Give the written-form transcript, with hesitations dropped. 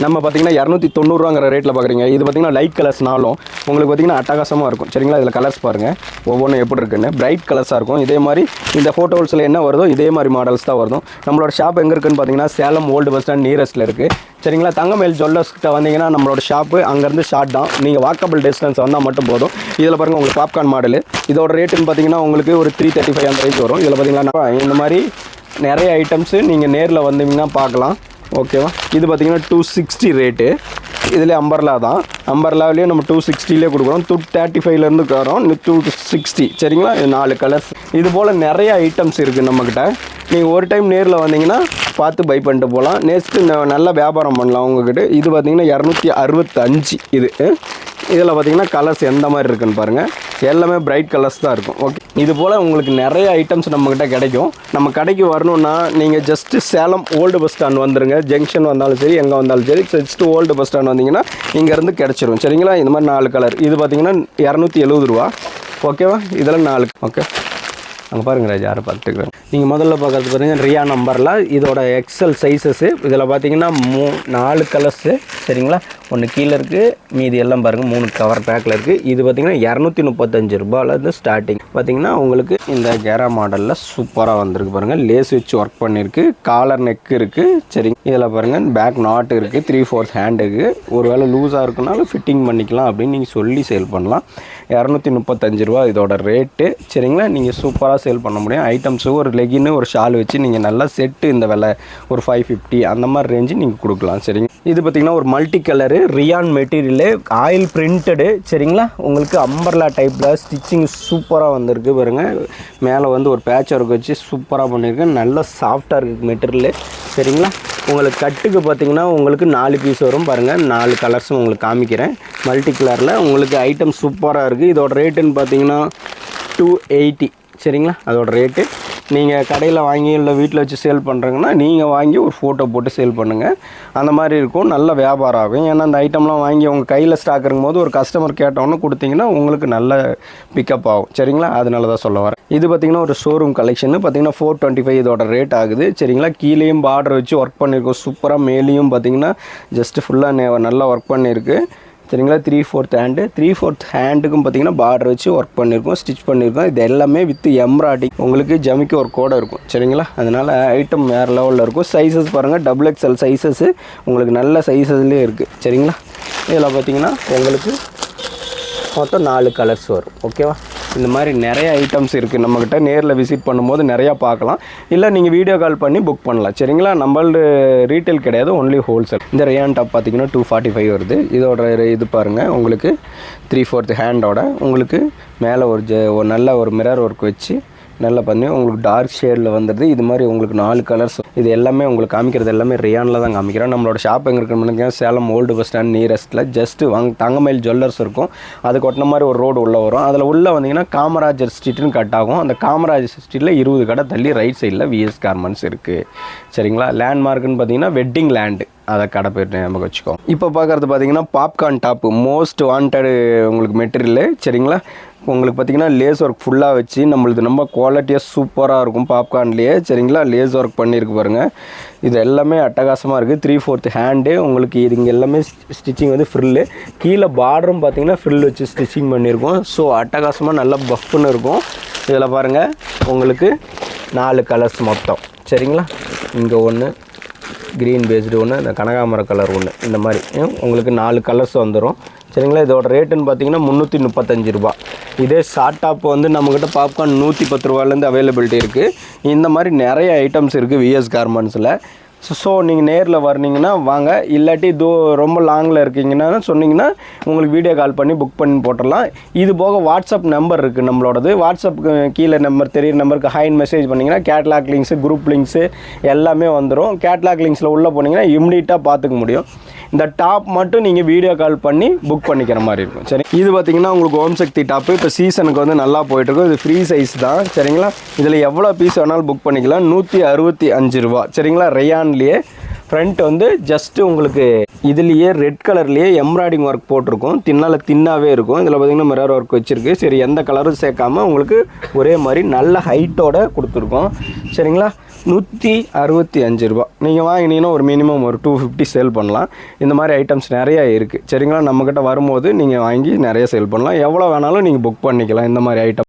நம்ம பார்த்தீங்கன்னா 290 ரேட்டில் பார்க்குறீங்க. இது பார்த்தீங்கன்னா லைட் கலர்ஸ்னாலும் உங்களுக்கு பார்த்தீங்கன்னா அட்டகாசமாக இருக்கும். சரிங்களா, இதில் கலர்ஸ் பாருங்கள் ஒவ்வொன்றும் எப்படி இருக்குன்னு. பிரைட் கலர்ஸாக இருக்கும். இதே மாதிரி இந்த ஃபோட்டோஸில் என்ன வருதோ இதே மாதிரி மாடல்ஸ் தான் வரும். நம்மளோட ஷாப் எங்கே இருக்குன்னு பார்த்தீங்கன்னா சேலம் ஓல்டு பஸ் ஸ்டாண்ட் நியரஸ்ட்டில் இருக்குது. சரிங்களா, தங்கமயில் ஜுவல்லர்ஸ் கிட்ட வந்தீங்கன்னா நம்மளோட ஷாப்பு அங்கேருந்து ஷார்ட் தான். நீங்கள் வாக்கபிள் டிஸ்டன்ஸ் வந்தால் மட்டும் போதும். இதில் பாருங்கள் உங்களுக்கு பாப்கார்ன் மாடல். இதோட ரேட்டுன்னு பார்த்தீங்கன்னா உங்களுக்கு ஒரு 335 அந்த ரேஞ்ச் வரும். இதில் பார்த்தீங்கன்னா இந்த மாதிரி நிறைய ஐட்டம்ஸு நீங்கள் நேரில் வந்தீங்கன்னா பார்க்கலாம். ஓகேவா, இது பார்த்தீங்கன்னா 260 ரேட்டு. இதில் அம்பர்லா தான். அம்பர்லாவிலேயே நம்ம 260லேயே கொடுக்குறோம். 235லேருந்து வரோம் 260. சரிங்களா, இது 4 கலர்ஸ். இது போல் நிறைய ஐட்டம்ஸ் இருக்குது நம்மக்கிட்ட. நீங்கள் ஒரு டைம் நேரில் வந்தீங்கன்னா பார்த்து பை பண்ணிட்டு போகலாம். நெக்ஸ்ட்டு நல்ல வியாபாரம் பண்ணலாம் உங்ககிட்ட. இது பார்த்தீங்கன்னா 265. இதில் பார்த்தீங்கன்னா கலர்ஸ் எந்த மாதிரி இருக்குன்னு பாருங்கள். எல்லாமே பிரைட் கலர்ஸ் தான் இருக்கும். ஓகே, இது போல் உங்களுக்கு நிறைய ஐட்டம்ஸ் நம்மக்கிட்ட கிடைக்கும். நம்ம கடைக்கு வரணுன்னா நீங்கள் just Salem old bus stand வந்துடுங்க. ஜங்ஷன் வந்தாலும் சரி, எங்கே வந்தாலும் சரி, ஜஸ்ட்டு ஓல்டு பஸ் ஸ்டாண்ட் வந்தீங்கன்னா இங்கேருந்து கிடச்சிரும். சரிங்களா, இந்த மாதிரி 4 கலர். இது பார்த்தீங்கன்னா 270 ரூபா. ஓகேவா, இதெல்லாம் 4. ஓகே, அங்கே பாருங்கள் ராஜா, யாரை பார்த்துக்கிறேன். நீங்கள் முதல்ல பார்க்குறது பாருங்கள் ரியா நம்பரில். இதோட எக்ஸல் சைஸஸ்ஸு. இதில் பார்த்தீங்கன்னா 4 கலர்ஸு. சரிங்களா, ஒன்று கீழே இருக்குது, மீதி எல்லாம் பாருங்கள் 3 கவர் பேக்கில் இருக்குது. இது பார்த்திங்கன்னா 235 ரூபாயிலேருந்து ஸ்டார்டிங். பார்த்திங்கன்னா உங்களுக்கு இந்த கேரா மாடலில் சூப்பராக வந்திருக்கு பாருங்கள். லேஸ் வச்சு ஒர்க் பண்ணியிருக்கு. காலர் நெக்கு இருக்குது. சரிங்க, இதில் பாருங்கள் பேக் நாட் இருக்குது. 3/4 ஹேண்ட் இருக்குது. ஒரு வேளை லூஸாக இருக்குனாலும் ஃபிட்டிங் பண்ணிக்கலாம் அப்படின்னு நீங்கள் சொல்லி சேல் பண்ணலாம். 235 ரூபா இதோட ரேட்டு. சரிங்களா, நீங்கள் சூப்பராக சேல் பண்ண முடியும். ஐட்டம்ஸு ஒரு லெகின்னு ஒரு ஷால் வச்சு நீங்கள் நல்லா செட்டு இந்த விலை ஒரு 550 அந்த மாதிரி ரேஞ்சு நீங்கள் கொடுக்கலாம். சரிங்க, இது பார்த்திங்கன்னா ஒரு multi colour rayon material, oil printed. சரிங்களா, உங்களுக்கு அம்பர்லா டைப்பில் ஸ்டிச்சிங் சூப்பராக வந்திருக்கு பாருங்கள். மேலே வந்து ஒரு பேட்ச் ஒர்க் வச்சு சூப்பராக பண்ணியிருக்கேன். நல்லா சாஃப்டாக இருக்குது மெட்டீரியலு. சரிங்களா, உங்களுக்கு கட்டுக்கு பார்த்திங்கன்னா உங்களுக்கு 4 பீஸ் வரும் பாருங்கள். 4 கலர்ஸும் உங்களுக்கு காமிக்கிறேன். மல்டி கலரில் உங்களுக்கு ஐட்டம் சூப்பராக இருக்குது. இதோட ரேட்டுன்னு பார்த்தீங்கன்னா 280. சரிங்களா, அதோட ரேட்டு. நீங்கள் கடையில் வாங்கி இல்லை வீட்டில் வச்சு சேல் பண்ணுறீங்கன்னா நீங்கள் வாங்கி ஒரு ஃபோட்டோ போட்டு சேல் பண்ணுங்கள். அந்த மாதிரி இருக்கும். நல்ல வியாபாரம் ஆகும். ஏன்னா அந்த ஐட்டம்லாம் வாங்கி உங்கள் கையில் ஸ்டாக் இருக்கும்போது ஒரு கஸ்டமர் கேட்டோன்னு கொடுத்தீங்கன்னா உங்களுக்கு நல்ல பிக்கப் ஆகும். சரிங்களா, அதனால தான் சொல்ல வரேன். இது பார்த்திங்கன்னா ஒரு ஷோரூம் கலெக்ஷன். பார்த்திங்கன்னா 425 இதோட ரேட் ஆகுது. சரிங்களா, கீழேயும் பார்டர் வச்சு ஒர்க் பண்ணியிருக்கோம் சூப்பராக. மேலேயும் பார்த்திங்கன்னா ஜஸ்ட்டு ஃபுல்லாக நல்லா ஒர்க் பண்ணியிருக்கு. சரிங்களா, 3/4 ஹேண்டு. 3/4 ஹேண்டுக்கும் பார்த்தீங்கன்னா பார்டர் வச்சு ஒர்க் பண்ணியிருக்கோம், ஸ்டிச் பண்ணியிருக்கோம். இது எல்லாமே வித் எம்ப்ராய்டிங் உங்களுக்கு ஜமிக்கி ஒர்க்கோடு இருக்கும். சரிங்களா, அதனால் ஐட்டம் வேறு லெவலில் இருக்கும். சைஸஸ் பாருங்கள், XXL சைஸஸ்ஸு உங்களுக்கு நல்ல சைஸஸ்லேயே இருக்குது. சரிங்களா, இதில் பார்த்தீங்கன்னா உங்களுக்கு மொத்தம் 4 கலர்ஸ் வரும். ஓகேவா, இந்த மாதிரி நிறைய ஐட்டம்ஸ் இருக்குது நம்மக்கிட்ட. நேரில் விசிட் பண்ணும்போது நிறையா பார்க்கலாம். இல்லை நீங்கள் வீடியோ கால் பண்ணி புக் பண்ணலாம். சரிங்களா, நம்மளது ரீட்டைல் கிடையாது, ஒன்லி ஹோல்சேல். இந்த ரேயான் டாப் பார்த்திங்கன்னா 245 வருது. இதோட இது பாருங்கள் உங்களுக்கு 3/4 ஹேண்டோட உங்களுக்கு மேலே ஒரு நல்ல ஒரு மிரர் ஒர்க் வச்சு நல்லா பண்ணி உங்களுக்கு டார்க் ஷேடில் வந்துடுது. இது மாதிரி உங்களுக்கு 4 கலர்ஸ். இது எல்லாமே உங்களுக்கு காமிக்கிறது எல்லாமே ரியானில் தான் காமிக்கிறோம். நம்மளோட ஷாப் எங்கே இருக்குன்னு சேலம் ஓல்டு பஸ் ஸ்டாண்ட் நியரஸ்ட்டில். ஜஸ்ட்டு தங்கமயில் ஜுவல்லர்ஸ் இருக்கும். அதுக்கு ஒட்டின மாதிரி ஒரு ரோடு உள்ளே வரும். அதில் உள்ளே வந்தீங்கன்னா காமராஜர் ஸ்ட்ரீட்னு கட் ஆகும். அந்த காமராஜர் ஸ்ட்ரீட்டில் 20 கடை தள்ளி ரைட் சைடில் விஎஸ் கார்மெண்ட்ஸ் இருக்குது. சரிங்களா, லேண்ட்மார்க்குன்னு பார்த்தீங்கன்னா வெட்டிங் லேண்டு, அதை கடை போய்ட்டு நமக்கு வச்சுக்கோம். இப்போ பார்க்குறது பார்த்தீங்கன்னா பாப்கார்ன் டாப்பு, மோஸ்ட் வாண்டடு உங்களுக்கு மெட்டீரியலு. சரிங்களா, உங்களுக்கு பார்த்தீங்கன்னா லேஸ் ஒர்க் ஃபுல்லாக வச்சு நம்மளுக்கு ரொம்ப குவாலிட்டியாக சூப்பராக இருக்கும் பாப்கார்ன்லேயே. சரிங்களா, லேஸ் ஒர்க் பண்ணியிருக்கு பாருங்கள். இது எல்லாமே அட்டகாசமாக இருக்குது. 3/4 ஹேண்டு உங்களுக்கு. இது இங்கே எல்லாமே ஸ்டிச்சிங் வந்து ஃப்ரில்லு. கீழே பார்டரும் பார்த்தீங்கன்னா ஃப்ரில் வச்சு ஸ்டிச்சிங் பண்ணியிருக்கோம். ஸோ அட்டகாசமாக நல்லா பஃப்னு இருக்கும். இதில் பாருங்கள் உங்களுக்கு 4 கலர்ஸ் மொத்தம். சரிங்களா, இங்கே ஒன்று க்ரீன் பேஸ்டு ஒன்று, இந்த கனகாமர கலர் ஒன்று, இந்த மாதிரி உங்களுக்கு 4 கலர்ஸ் வந்துடும். சரிங்களா, இதோட ரேட்டுன்னு பார்த்தீங்கன்னா 335 ரூபா. இதே ஷார்ட் டாப் வந்து நம்மக்கிட்ட பாப்கார்ன் 110 ரூபாலேருந்து அவைலபிலிட்டி இருக்குது. இந்த மாதிரி நிறைய ஐட்டம்ஸ் இருக்குது விஎஸ் கார்மெண்ட்ஸில். ஸோ நீங்கள் நேரில் வரணிங்கன்னா வாங்க. இல்லாட்டி ரொம்ப லாங்கில் இருக்கீங்கன்னா சொன்னீங்கன்னா உங்களுக்கு வீடியோ கால் பண்ணி புக் பண்ணி போட்டுடலாம். இது போக வாட்ஸ்அப் நம்பர் இருக்குது நம்மளோடது. வாட்ஸ்அப்புக்கு கீழே நம்பர் தெரியுற நம்பருக்கு ஹைன்னு மெசேஜ் பண்ணிங்கன்னா கேட்லாக் லிங்க்ஸு, குரூப் லிங்க்ஸு எல்லாமே வந்துடும். கேட்லாக் லிங்க்ஸில் உள்ளே போனீங்கன்னா இம்மிடியட்டாக பார்த்துக்க முடியும். இந்த டாப் மட்டும் நீங்கள் வீடியோ கால் பண்ணி புக் பண்ணிக்கிற மாதிரி இருக்கும். சரி, இது பார்த்திங்கன்னா உங்களுக்கு ஓம் சக்தி டாப்பு. இப்போ சீசனுக்கு வந்து நல்லா போயிட்டுருக்கும். இது ஃப்ரீ சைஸ் தான். சரிங்களா, இதில் எவ்வளோ பீஸ் வேணாலும் புக் பண்ணிக்கலாம். 165 ரூபா. சரிங்களா, ரேயான்லேயே ஃப்ரண்ட் வந்து ஜஸ்ட்டு உங்களுக்கு இதுலேயே ரெட் கலர்லேயே எம்ப்ராய்டிங் ஒர்க் போட்டிருக்கும். தின்னாவே இருக்கும். இதில் பார்த்திங்கன்னா மிரர் ஒர்க் வச்சுருக்கு. சரி, எந்த கலரும் சேர்க்காமல் உங்களுக்கு ஒரே மாதிரி நல்ல ஹைட்டோடு கொடுத்துருக்கோம். சரிங்களா, 165 ரூபா. நீங்கள் வாங்கினீங்கன்னா ஒரு மினிமம் ஒரு 250 சேல் பண்ணலாம். இந்த மாதிரி ஐட்டம்ஸ் நிறையா இருக்குது சரிங்களா. நம்மக்கிட்ட வரும்போது நீங்கள் வாங்கி நிறைய சேல் பண்ணலாம். எவ்வளோ வேணாலும் நீங்கள் புக் பண்ணிக்கலாம் இந்த மாதிரி ஐட்டம்.